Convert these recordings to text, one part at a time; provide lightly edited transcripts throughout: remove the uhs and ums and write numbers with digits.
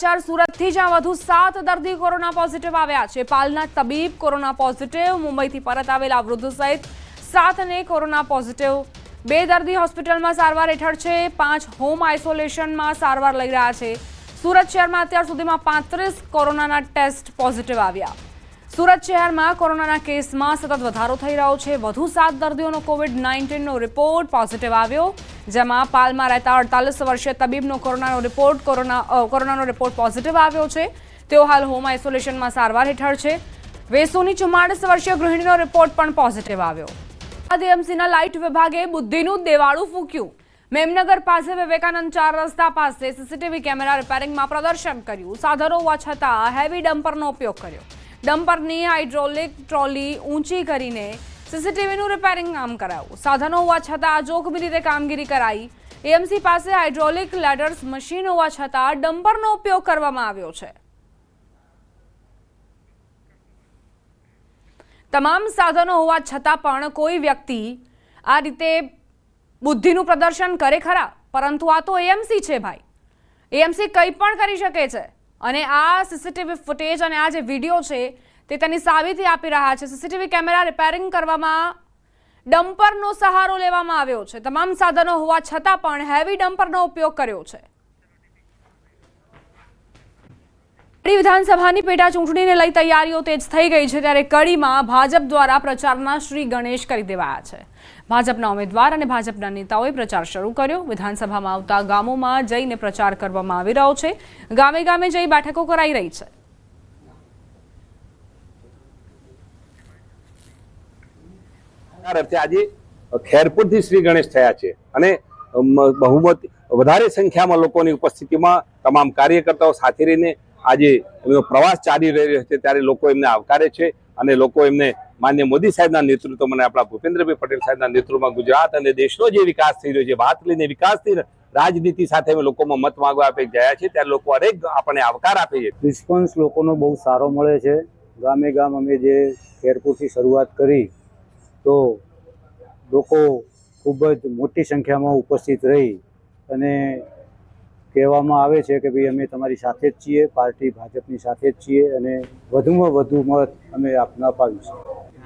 समाचार सूरतथी ज्यां વધુ 7 દર્દી કોરોના પોઝિટિવ આવ્યા છે। પાલના તબીબ કોરોના પોઝિટિવ, મુંબઈથી પરત આવેલા વૃદ્ધ સહિત 7 ને કોરોના પોઝિટિવ। 2 દર્દી હોસ્પિટલમાં સારવાર હેઠળ છે, 5 હોમ આઇસોલેશનમાં સારવાર લઈ રહ્યા છે। सूरत शहर में अत्यार सुधीमां 35 कोरोना टेस्ट पॉजिटिव आव्या। सूरत शहर में कोरोना केस में सतत वधारो थई रह्यो छे। वधु 7 दर्दीओनो कोविड-19 नो रिपोर्ट पॉजिटिव आव्यो, जेमां पालमां रहता 48 वर्षीय तबीबनो कोरोनानो रिपोर्ट पॉजिटिव आव्यो छे। तेओ हाल होम आइसोलेशन में सारवार हेठळ छे। वेसोनी 44 वर्षीय गृहिणीनो रिपोर्ट पण पॉजिटिव आव्यो। एएमसीना लाइट विभागे बुद्धिनुं देवाळुं फूक्युं। मेमनगर पास विवेकानंद 4 रस्ता पास सीसीटीवी कैमरा रिपेरिंग में प्रदर्शन कर्યું। साधनो होवा छतां हेवी डम्परनो उपयोग कर्यो। डम्परनी हाइड्रोलिक ट्रॉली ऊंची करीने सीसीटीवीનું रिपेरिंग काम कराયું। साधनो होवा छतां जोखमी रीते कामगीरी कराई। एएमसी पास हाइड्रोलिक लेडर्स मशीन होवा छतां डम्परनो उपयोग करवामां આવ્યો છે। તમામ સાધનો હોવા છતાં પણ કોઈ વ્યક્તિ આ રીતે बुद्धिનું प्रदर्शन करे खरा, परंतु आ तो एएमसी छे भाई। एएमसी कई पण करी शके छे अने आ सीसीटीवी फूटेज अने आ जे विडियो छे ते तेनी साबिती आपी रह्या छे। सीसीटीवी कैमरा रिपेरिंग करवामां डम्परनो सहारो लेवामां આવ્યો છે। તમામ साधनो होवा छतां पण हेवी डम्परनो उपयोग कर्यो छे। कड़ी विधानसभानी पेटा चूंटणीने लई तैयारीओ तेज थई गई छे, त्यारे कड़ीमां भाजप द्वारा प्रचाરના श्री गणेश કરી દેવાયા છે। भाजपना उम्मीदवार और भाजपना नेताओए प्रचार शुरू कर्यो। विधानसभामां आवता गामोमां जईने प्रचार करवामां आवी रह्यो छे। गामे गामे जई बैठको कराई रही छे। आज खेरपुरथी श्री गणेश थया छे अने बहुमत वधारे संख्यामां लोकोनी उपस्थितिमां तमाम कार्यकर्ताओ साथे रहीने आज प्रवास चाली रह्यो छे, त्यारे लोको एमने आवकारे छे અને લોકો એમને માનનીય મોદી સાહેબના નેતૃત્વમાં અને આપણા ભૂપેન્દ્રભાઈ પટેલ સાહેબના નેતૃત્વમાં ગુજરાત અને દેશનો જે વિકાસ થઈ રહ્યો છે, વાત લઈને વિકાસની રાજનીતિ સાથે અમે લોકોમાં મત માંગવા આપે ગયા છે, ત્યારે લોકો હરેક આપણને આવકાર આપે છે। રિસ્પોન્સ લોકોનો બહુ સારો મળે છે। ગામે ગામ અમે જે ખેરપુરથી શરૂઆત કરી તો લોકો ખૂબ જ મોટી સંખ્યામાં ઉપસ્થિત રહી અને કહેવામાં આવે છે કે ભાઈ અમે તમારી સાથે જ છીએ, પાર્ટી ભાજપની સાથે જ છીએ અને વધુમાં વધુ મત અમે આપને અપાવીશું।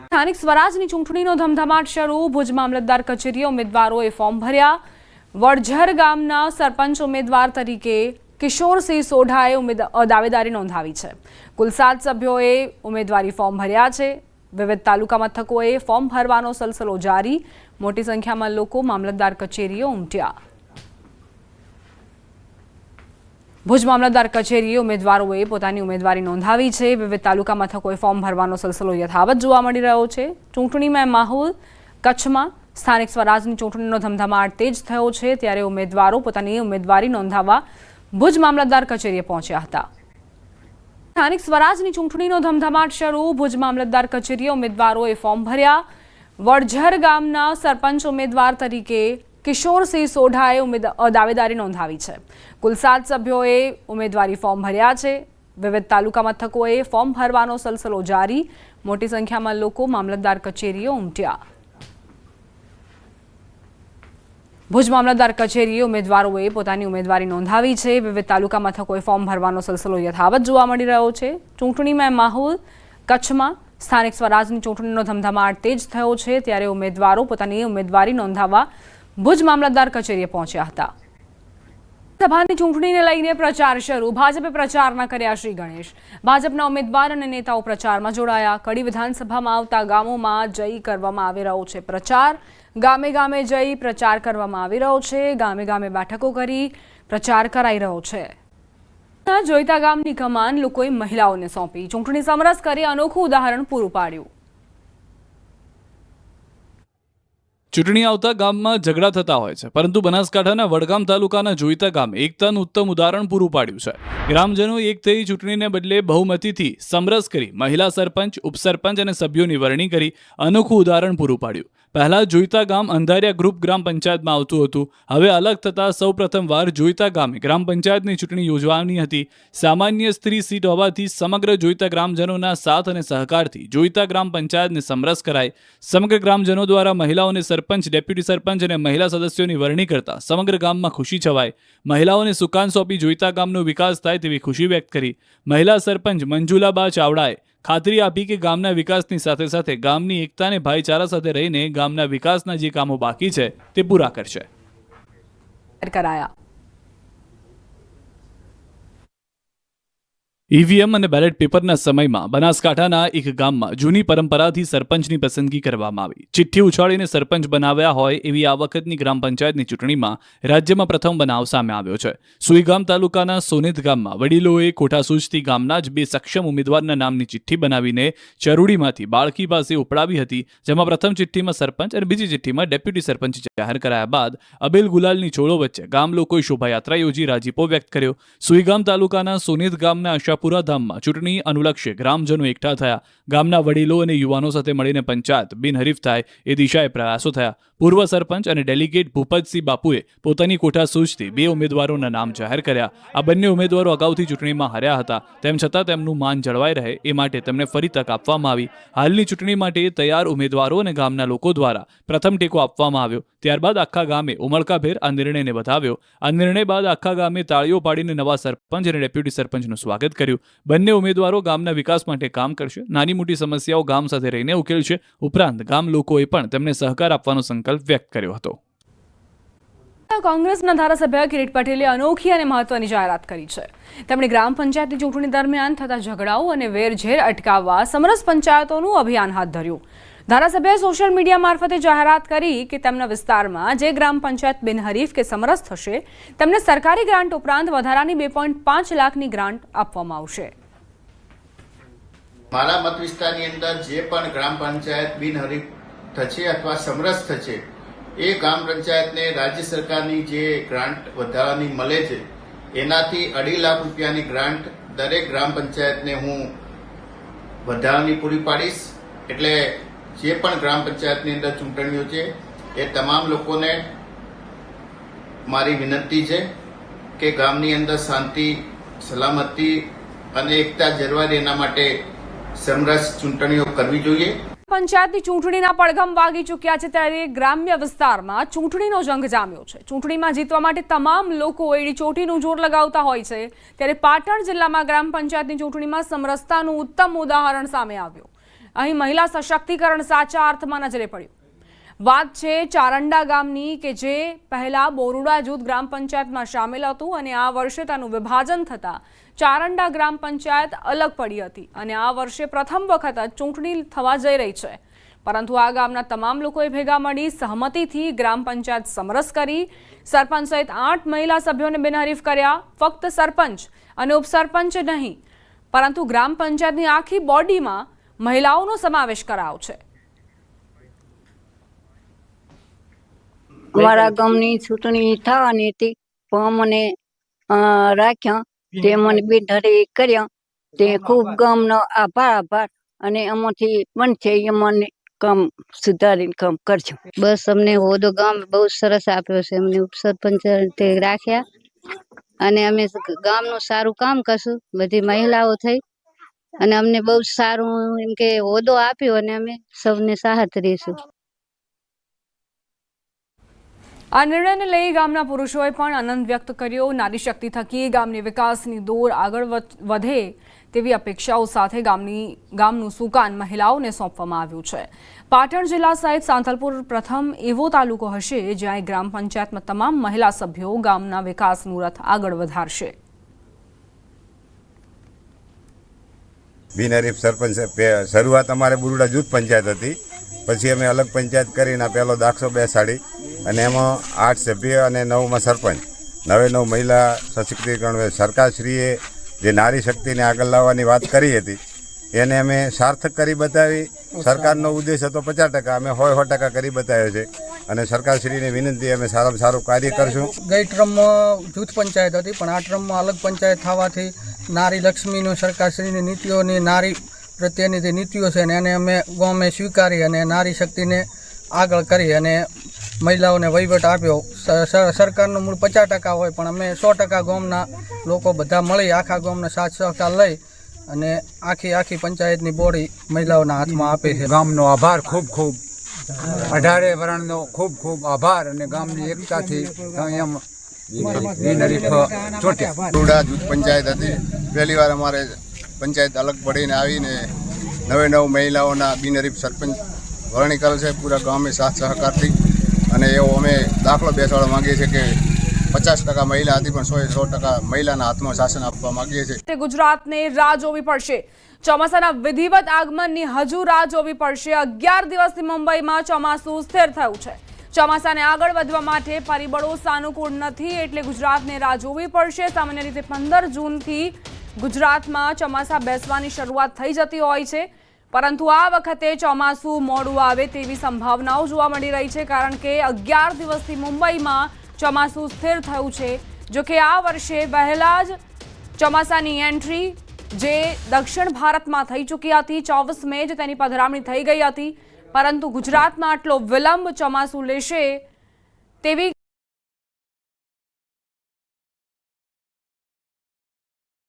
સ્થાનિક સ્વરાજની ચૂંટણીનો ધમધમાટ શરૂ। ભુજ મામલતદાર કચેરીએ ઉમેદવારોએ ફોર્મ ભર્યા। વડઝર ગામના સરપંચ ઉમેદવાર તરીકે કિશોરસિંહ સોઢાએ દાવેદારી નોંધાવી છે। કુલ 7 સભ્યોએ ઉમેદવારી ફોર્મ ભર્યા છે। વિવિધ તાલુકા મથકોએ ફોર્મ ભરવાનો સિલસિલો જારી। મોટી સંખ્યામાં લોકો મામલતદાર કચેરીએ ઉમટ્યા। ભુજ મામલતદાર કચેરીએ ઉમેદવારોએ પોતાની ઉમેદવારી નોંધાવી છે। વિવિધ તાલુકા મથકોએ ફોર્મ ભરવાનો સિલસિલો યથાવત જોવા મળી રહ્યો છે। ચૂંટણીમાં માહોલ કચ્છમાં સ્થાનિક સ્વરાજની ચૂંટણીનો ધમધમાટ તેજ થયો છે, ત્યારે ઉમેદવારો પોતાની ઉમેદવારી નોંધાવવા ભુજ મામલતદાર કચેરીએ પહોંચ્યા હતા। સ્થાનિક સ્વરાજની ચૂંટણીનો ધમધમાટ શરૂ। ભુજ મામલતદાર કચેરીએ ઉમેદવારોએ ફોર્મ ભર્યા। વડઝર ગામના સરપંચ ઉમેદવાર તરીકે કિશોરસિંહ સોઢાએ દાવેદારી નોંધાવી છે। કુલ 7 સભ્યોએ ઉમેદવારી ફોર્મ ભર્યા છે। વિવિધ તાલુકા મથકોએ ફોર્મ ભરવાનો સિલસિલો જારી। મોટી સંખ્યામાં લોકો મામલતદાર કચેરીએ ઉમટ્યા। ભુજ મામલતદાર કચેરીએ ઉમેદવારોએ પોતાની ઉમેદવારી નોંધાવી છે। વિવિધ તાલુકા મથકોએ ફોર્મ ભરવાનો સિલસિલો યથાવત જોવા મળી રહ્યો છે। ચૂંટણીમાં માહોલ કચ્છમાં સ્થાનિક સ્વરાજની ચૂંટણીનો ધમધમાટ તેજ થયો છે, ત્યારે ઉમેદવારો પોતાની ઉમેદવારી નોંધાવવા ભુજ મામલતદાર કચેરીએ પહોંચ્યા હતા। સભાની ચૂંટણીને લઈને પ્રચાર શરૂ। ભાજપે પ્રચારના કર્યા શ્રી ગણેશ। ભાજપના ઉમેદવાર અને નેતાઓ પ્રચારમાં જોડાયા। કડી વિધાનસભામાં આવતા ગામોમાં જઈ કરવામાં આવી રહ્યો છે પ્રચાર। ગામે ગામે જઈ પ્રચાર કરવામાં આવી રહ્યો છે। ગામે ગામે બેઠકો કરી પ્રચાર કરાઈ રહ્યો છે। જોઈતા ગામની કમાન લોકોએ મહિલાઓને સોંપી। ચૂંટણી સમરસ કરી અનોખું ઉદાહરણ પૂરું પાડ્યું। ચૂંટણી આવતા ગામમાં ઝઘડા થતા હોય છે, પરંતુ બનાસકાંઠાના વડગામ તાલુકાના જોઈતા ગામ એકતાનું ઉત્તમ ઉદાહરણ પૂરું પાડ્યું છે। ગ્રામજનો એક થઈ ચૂંટણીને બદલે બહુમતીથી સમરસ કરી મહિલા સરપંચ, ઉપસરપંચ અને સભ્યોની વરણી કરી અનોખું ઉદાહરણ પૂરું પાડ્યું। પહેલા જોઈતા ગામ અંધારિયા ગ્રુપ ગ્રામ પંચાયતમાં આવતું હતું. હવે અલગ થતાં સૌ પ્રથમવાર જોઈતા ગામે ગ્રામ પંચાયતની ચૂંટણી યોજવાની હતી. સામાન્ય સ્ત્રી સીટ હોવાથી સમગ્ર જોઈતા ગ્રામજનોના સાથ અને સહકારથી જોઈતા ગ્રામ પંચાયતને સમરસ કરાઈ. સમગ્ર ગ્રામજનો દ્વારા મહિલાઓને સરપંચ, ડેપ્યુટી સરપંચ અને મહિલા સદસ્યોની વરણી કરતા સમગ્ર ગામમાં ખુશી છવાઈ. મહિલાઓને સુકાન સોંપી જોઈતા ગામનો વિકાસ થાય તેવી ખુશી વ્યક્ત કરી. મહિલા સરપંચ મંજુલાબા ચાવડાએ ખાતરી આપી કે ગામના વિકાસની સાથે સાથે ગામની એકતા અને ભાઈચારા સાથે રહીને ગામના વિકાસના જે કામો બાકી છે તે પૂરા કરશે. કરાયા ઈવીએમ અને બેલેટ પેપરના સમયમાં બનાસકાંઠાના એક ગામમાં જૂની પરંપરાથી સરપંચની પસંદગી કરવામાં આવી. ચિઠ્ઠી ઉછાળીને સરપંચ બનાવ્યા હોય એવી આ વખતની ગ્રામ પંચાયતની ચૂંટણીમાં રાજ્યમાં પ્રથમ બનાવ સામે આવ્યો છે. સુઈગામ તાલુકાના સોનેત ગામમાં વડીલોએ કોઠાસૂઝથી ગામના જ બે સક્ષમ ઉમેદવારના નામની ચિઠ્ઠી બનાવીને ચરૂડીમાંથી બાળકી પાસે ઉપડાવી હતી. જેમાં પ્રથમ ચિઠ્ઠીમાં સરપંચ અને બીજી ચિઠ્ઠીમાં ડેપ્યુટી સરપંચ જાહેર કરાયા બાદ અબેલ ગુલાલની ચોળો વચ્ચે ગામ લોકોએ શોભાયાત્રા યોજી રાજીપો વ્યક્ત કર્યો. સુઈગામ તાલુકાના સોનેત ગામના પુરા ધામમાં ચૂંટણી અનુલક્ષે ગ્રામજનો એકઠા થયા. ગામના વડીલો અને યુવાનો સાથે મળીને પંચાયત બિનહરીફ થાય એ દિશાએ પ્રયાસો થયા. પૂર્વ સરપંચ અને ડેલિગેટ ભૂપતસિંહ બાપુએ પોતાની કોઠાસૂઝથી બે ઉમેદવારોના નામ જાહેર કર્યા. આ બંને ઉમેદવારો અગાઉથી ચૂંટણીમાં હાર્યા હતા. તેમ છતાં તેમનું માન જળવાઈ રહે એ માટે તેમને ફરી તક આપવામાં આવી. હાલની ચૂંટણી માટે તૈયાર ઉમેદવારો અને ગામના લોકો દ્વારા પ્રથમ ટેકો આપવામાં આવ્યો. ત્યારબાદ આખા ગામે ઉમળકાભેર આ નિર્ણયને વધાવ્યો. આ નિર્ણય બાદ આખા ગામે તાળીઓ પાડીને નવા સરપંચ અને ડેપ્યુટી સરપંચનું સ્વાગત કર્યું. બંને ઉમેદવારો ગામના વિકાસ માટે કામ કરશે. નાની મોટી સમસ્યાઓ ગામ સાથે રહીને ઉકેલશે. ઉપરાંત ગામ લોકોએ પણ તેમને સહકાર આપવાનો સંકલ્પ વ્યક્ત કર્યો હતો. કોંગ્રેસના ધારાસભ્ય કિરીટ પટેલે અનોખી અને મહત્વની જાહેરાત કરી છે. તેમણે ગ્રામ પંચાયતની ચૂંટણી દરમિયાન થતા ઝઘડાઓ અને વેરઝેર અટકાવવા સમરસ પંચાયતોનું અભિયાન હાથ ધર્યું. ધારાસભ્યએ સોશિયલ મીડિયા મારફતે જાહેરાત કરી કે તેમના વિસ્તારમાં જે ગ્રામ પંચાયત બિનહરીફ કે સમરસ થશે તેમને સરકારી ગ્રાન્ટ ઉપરાંત વધારાની 2.5 લાખની ગ્રાન્ટ આપવામાં આવશે. મારા મત વિસ્તારની અંદર જે પણ ગ્રામ પંચાયત બિનહરીફ થશે અથવા સમરસ થશે એ ગ્રામ પંચાયતને રાજ્ય સરકારની જે ગ્રાન્ટ વધારાની મળે છે એનાથી 2.5 લાખ રૂપિયાની ગ્રાન્ટ દરેક ગ્રામ પંચાયતને હું વધારાની પૂરી પાડીશ. એટલે જે પણ ગ્રામ પંચાયતની અંદર ચૂંટણીઓ છે એ તમામ લોકોને મારી વિનંતી છે કે ગામની અંદર શાંતિ, સલામતી અને એકતા જળવાય એના માટે સમરસ ચૂંટણીઓ કરવી જોઈએ. પંચાયતની ચૂંટણીના પડઘમ વાગી ચૂક્યા છે ત્યારે ગ્રામ્ય વિસ્તારમાં ચૂંટણીનો જંગ જામ્યો છે. ચૂંટણીમાં જીતવા માટે તમામ લોકો એડી ચોટીનું જોર લગાવતા હોય છે ત્યારે પાટણ જિલ્લામાં ગ્રામ પંચાયતની ચૂંટણીમાં સમરસતાનું ઉત્તમ ઉદાહરણ સામે આવ્યું. અહીં મહિલા સશક્તિકરણ સાચા અર્થમાં નજરે પડ્યું. વાત છે ચારંડા ગામની કે જે પહેલા બોરુડા જૂથ ગ્રામ પંચાયતમાં સામેલ હતું અને આ વર્ષે તેનું વિભાજન થતાં ચારંડા ગ્રામ પંચાયત અલગ પડી હતી અને આ વર્ષે પ્રથમ વખત જ ચૂંટણી થવા જઈ રહી છે. પરંતુ આ ગામના તમામ લોકોએ ભેગા મળી સહમતિથી ગ્રામ પંચાયત સમરસ કરી. સરપંચ સહિત 8 મહિલા સભ્યોને બિનહરીફ કર્યા. ફક્ત સરપંચ અને ઉપસરપંચ નહીં પરંતુ ગ્રામ પંચાયતની આખી બોડીમાં મહિલાઓનો સમાવેશ કરાયો છે. અમારા ગામની ચૂંટણી થવાની હતી પણ મને રાખ્યા તે મને બિનહરી કર્યા તે ખૂબ ગામનો આભાર અને આમાંથી બનશે એ મને કામ સુધારીને કામ કરજો. બસ અમને હોદો ગામ બહુ સરસ આપ્યો છે. અમને ઉપસરપંચ રાખ્યા અને અમે ગામનું સારું કામ કરશું. બધી મહિલાઓ થઈ અને અમને બહુ સારું એમ કે હોદો આપ્યો અને અમે સૌને સાથ રહીશું. આ નિર્ણયને લઈ ગામના પુરુષોએ પણ આનંદ વ્યક્ત કર્યો. નારી શક્તિ થકી ગામની વિકાસની દોર આગળ વધે તેવી અપેક્ષાઓ સાથે ગામનું સુકાન મહિલાઓને સોંપવામાં આવ્યું છે. પાટણ જિલ્લા સહિત સાંતલપુર પ્રથમ એવો તાલુકો હશે જ્યાં ગ્રામ પંચાયતમાં તમામ મહિલા સભ્યો ગામના વિકાસનું રથ આગળ વધારશે. બિનહરીફ સરપંચ શરૂઆત અમારે બુરુડા જૂથ પંચાયત હતી. પછી અમે અલગ પંચાયત કરીને પહેલો દાખલો બેસાડી અને એમાં 8 સભ્ય અને 9માં સરપંચ. 9 મહિલા સશક્તિકરણ સરકારશ્રીએ જે નારી શક્તિને આગળ લાવવાની વાત કરી હતી એને અમે સાર્થક કરી બતાવી. સરકારનો ઉદ્દેશ હતો 50%, અમે 100% કરી બતાવ્યો છે અને સરકારશ્રીની વિનંતી અમે સારામાં સારું કાર્ય કરશું. ગઈ ટ્રમમાં જૂથ પંચાયત હતી પણ આ ટ્રમમાં અલગ પંચાયત થવાથી નારી લક્ષ્મીનું સરકારશ્રીની નીતિઓની નારી પ્રત્યેની જે નીતિઓ છે એને અમે ગામે સ્વીકારી અને નારી શક્તિને આગળ કરી અને મહિલાઓને વહીવટ આપ્યો. સરકારનું મૂળ 50% હોય, પણ અમે 100% ગામના લોકો બધા મળી આખા ગામના સાથ સહકાર લઈ અને આખી પંચાયતની બોડી મહિલાઓના હાથમાં આપે છે. ગામનો આભાર ખૂબ 18 વર્ણનો ખૂબ આભાર અને ગામની એકતાથી ચૂંટ્યા. બુરુડા જૂથ પંચાયત હતી. પહેલી વાર અમારે પંચાયત અલગ પડીને આવીને 9 મહિલાઓના બિનહરીફ સરપંચ વરણી કરેલ છે પૂરા ગામે સાથ સહકારથી. અને એવો અમે દાખલો બેસાડવા માંગીએ છીએ કે 50% મહિલા હતી, પણ 100% મહિલાના હાથમાં શાસન આપવા માંગીએ છીએ. ગુજરાતને રાહ જોવી પડશે. ચોમાસાના વિધિવત આગમનની હજુ રાહ જોવી પડશે. 11 દિવસથી મુંબઈમાં ચોમાસું સ્થિર થયું છે. ચોમાસાને આગળ વધવા માટે પરિબળો સાનુકૂળ નથી, એટલે ગુજરાતને રાહ જોવી પડશે. સામાન્ય રીતે 15 જૂનથી ગુજરાતમાં ચોમાસા બેસવાની શરૂઆત થઈ જતી હોય છે, પરંતુ આ વખતે ચોમાસું મોડું આવે તેવી સંભાવનાઓ જોવા મળી રહી છે, કારણ કે 11 દિવસથી મુંબઈમાં ચોમાસું સ્થિર થયું છે. જો કે આ વર્ષે વહેલા જ ચોમાસાની એન્ટ્રી જે દક્ષિણ ભારતમાં થઈ ચૂકી હતી, 24 મે જ તેની પધરામણી થઈ ગઈ હતી, પરંતુ ગુજરાતમાં આટલો વિલંબ ચોમાસું લેશે તેવી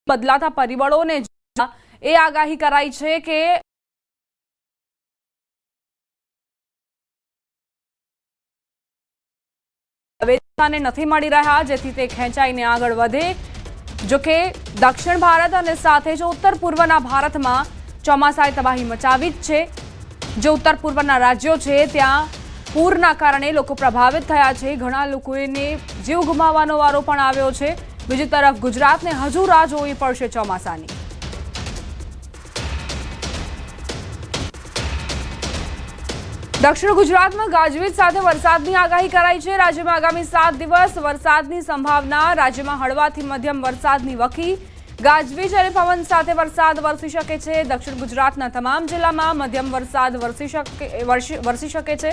બદલાતા પરિબળોને એ આગાહી કરાઈ છે કે નથી મળી રહ્યા, જેથી તે ખેંચાઈને આગળ વધે. જોકે દક્ષિણ ભારત અને સાથે જ ઉત્તર પૂર્વના ભારતમાં ચોમાસાએ તબાહી મચાવી જ છે. જે ઉત્તર પૂર્વના રાજ્યો છે ત્યાં પૂરના કારણે લોકો પ્રભાવિત થયા છે. ઘણા લોકોને જીવ ગુમાવવાનો વારો પણ આવ્યો છે. બીજી તરફ ગુજરાતને હજુ રાહ જોવી પડશે ચોમાસાની. દક્ષિણ ગુજરાતમાં ગાજવીજ સાથે વરસાદની આગાહી કરાઈ છે. રાજ્યમાં આગામી 7 દિવસ વરસાદની સંભાવના. રાજ્યમાં હળવાથી મધ્યમ વરસાદની વકી. ગાજવીજ અને પવન સાથે વરસાદ વરસી શકે છે. દક્ષિણ ગુજરાતના તમામ જિલ્લામાં મધ્યમ વરસાદ વરસી શકે છે.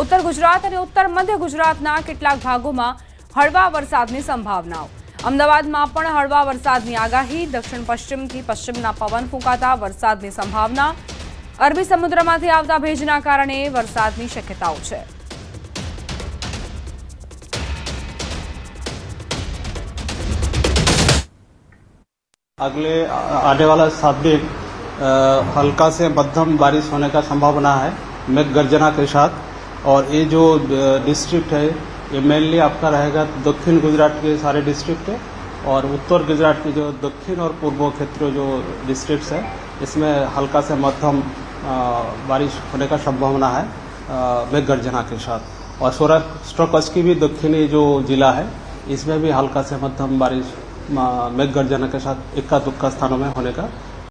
ઉત્તર ગુજરાત અને ઉત્તર મધ્ય ગુજરાતના કેટલાક ભાગોમાં હળવા વરસાદની સંભાવનાઓ. અમદાવાદમાં પણ હળવા વરસાદની આગાહી. દક્ષિણ પશ્ચિમથી પશ્ચિમના પવન ફૂંકાતા વરસાદની સંભાવના. અરબી સમુદ્રમાંથી આવતા ભેજના કારણે વરસાદની શક્યતાઓ છે. अगले आने वाला 7 दिन हल्का से मध्यम बारिश होने का संभावना है मेघ गर्जना के साथ. और ये जो डिस्ट्रिक्ट है ये मेनली आपका रहेगा दक्षिण गुजरात के सारे डिस्ट्रिक्ट है, और उत्तर गुजरात के जो दक्षिण और पूर्व क्षेत्र जो डिस्ट्रिक्ट्स है इसमें हल्का से मध्यम बारिश होने का संभावना है मेघ गर्जना के साथ. और सौराष्ट्र कच्छ की भी दक्षिणी जो जिला है इसमें भी हल्का से मध्यम बारिश मेघ गर्जना के साथ 1-2 स्थानों में होने का